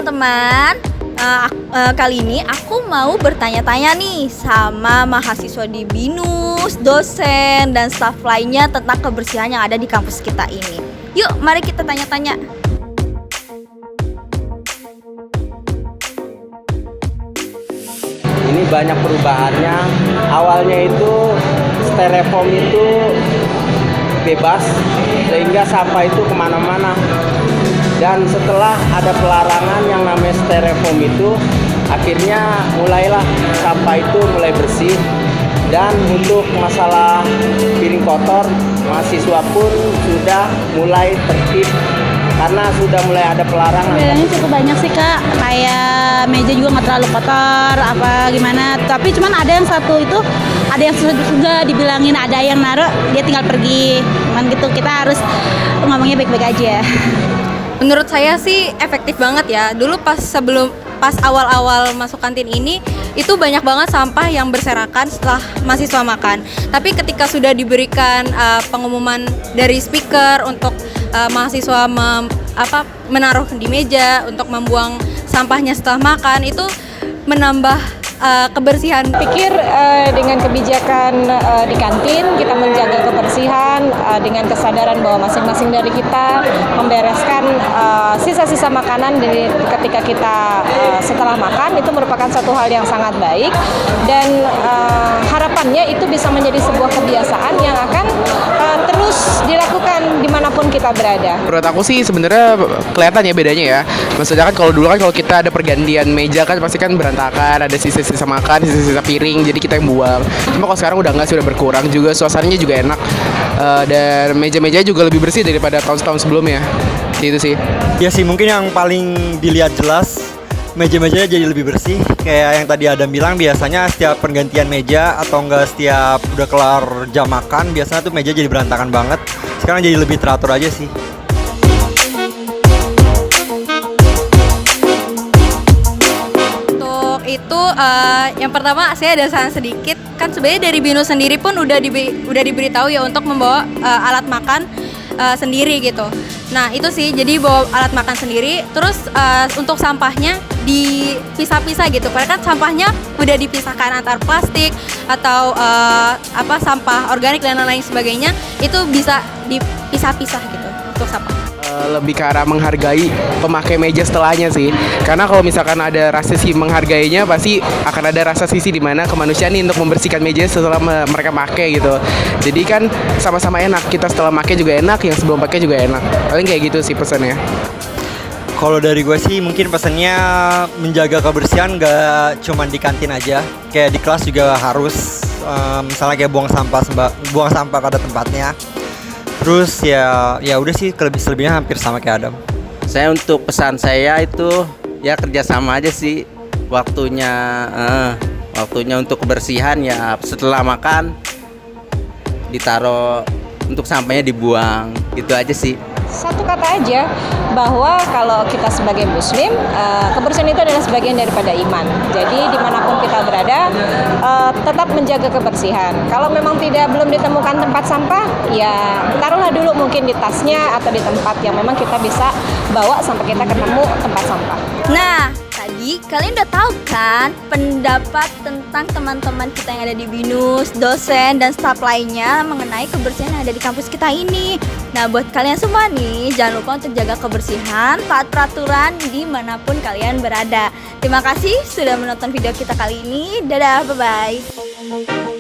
teman-teman, kali ini aku mau bertanya-tanya nih sama mahasiswa di BINUS, dosen, dan staf lainnya tentang kebersihan yang ada di kampus kita ini. Yuk, mari kita tanya-tanya. Ini banyak perubahannya. Awalnya itu styrofoam itu bebas sehingga sampah itu kemana-mana. Dan setelah ada pelarangan yang namanya styrofoam itu, akhirnya mulailah sampah itu mulai bersih. Dan untuk masalah piring kotor, mahasiswa pun sudah mulai tertib karena sudah mulai ada pelarangan. Bedanya cukup banyak sih Kak, kayak meja juga nggak terlalu kotor apa gimana. Tapi cuman ada yang satu itu, ada yang sudah dibilangin ada yang naruh, dia tinggal pergi. Cuman gitu, kita harus ngomongnya baik-baik aja. Menurut saya sih efektif banget ya. Dulu pas awal-awal masuk kantin ini, itu banyak banget sampah yang berserakan setelah mahasiswa makan. Tapi ketika sudah diberikan pengumuman dari speaker untuk mahasiswa menaruh di meja untuk membuang sampahnya setelah makan, itu menambah kebersihan. Pikir dengan kebijakan di kantin kita menjaga kebersihan dengan kesadaran bahwa masing-masing dari kita membereskan sisa-sisa makanan ketika kita setelah makan, itu merupakan satu hal yang sangat baik, dan harapannya itu bisa menjadi sebuah kebiasaan yang akan terus dilakukan dimanapun kita berada. Menurut aku sih sebenarnya kelihatan ya bedanya ya. Maksudnya kan kalau dulu kan kalau kita ada pergantian meja kan pasti kan berantakan, ada sisa-sisa makan, sisa-sisa piring, jadi kita yang buang. Cuma kalau sekarang udah nggak sih, udah berkurang juga, suasananya juga enak, dan meja-meja juga lebih bersih daripada tahun-tahun sebelumnya. Itu sih. Ya sih, mungkin yang paling dilihat jelas meja-mejanya jadi lebih bersih. Kayak yang tadi Adam bilang, biasanya setiap pergantian meja atau enggak setiap udah kelar jam makan, biasanya tuh meja jadi berantakan banget. Sekarang jadi lebih teratur aja sih. Untuk itu yang pertama saya ada saran sedikit. Kan sebenarnya dari BINUS sendiri pun udah diberitahu ya untuk membawa alat makan sendiri gitu. Nah itu sih, jadi bawa alat makan sendiri. Terus untuk sampahnya dipisah-pisah gitu. Karena kan sampahnya udah dipisahkan antar plastik atau sampah organik dan lain sebagainya. Itu bisa dipisah-pisah gitu untuk sampah. Lebih ke arah menghargai pemakai meja setelahnya sih. Karena kalau misalkan ada rasa sisi menghargainya, pasti akan ada rasa sisi di mana kemanusiaan nih untuk membersihkan meja setelah mereka pakai gitu. Jadi kan sama-sama enak, kita setelah pakai juga enak, yang sebelum pakai juga enak. Paling kayak gitu sih pesannya. Kalau dari gue sih mungkin pesannya menjaga kebersihan gak cuma di kantin aja, kayak di kelas juga harus, misalnya kayak buang sampah pada tempatnya. Terus ya udah sih, selebihnya hampir sama kayak Adam. Saya untuk pesan saya itu ya kerjasama aja sih. Waktunya untuk kebersihan ya setelah makan ditaruh, untuk sampahnya dibuang, gitu aja sih. Satu kata aja, bahwa kalau kita sebagai muslim, kebersihan itu adalah sebagian daripada iman. Jadi dimanapun kita berada, tetap menjaga kebersihan. Kalau memang belum ditemukan tempat sampah, ya taruhlah dulu mungkin di tasnya atau di tempat yang memang kita bisa bawa sampai kita ketemu tempat sampah. Nah, tadi kalian udah tahu kan pendapat tentang teman-teman kita yang ada di BINUS, dosen, dan staf lainnya mengenai kebersihan yang ada di kampus kita ini. Nah, buat kalian semua nih, jangan lupa untuk jaga kebersihan, taat peraturan dimanapun kalian berada. Terima kasih sudah menonton video kita kali ini. Dadah, bye-bye.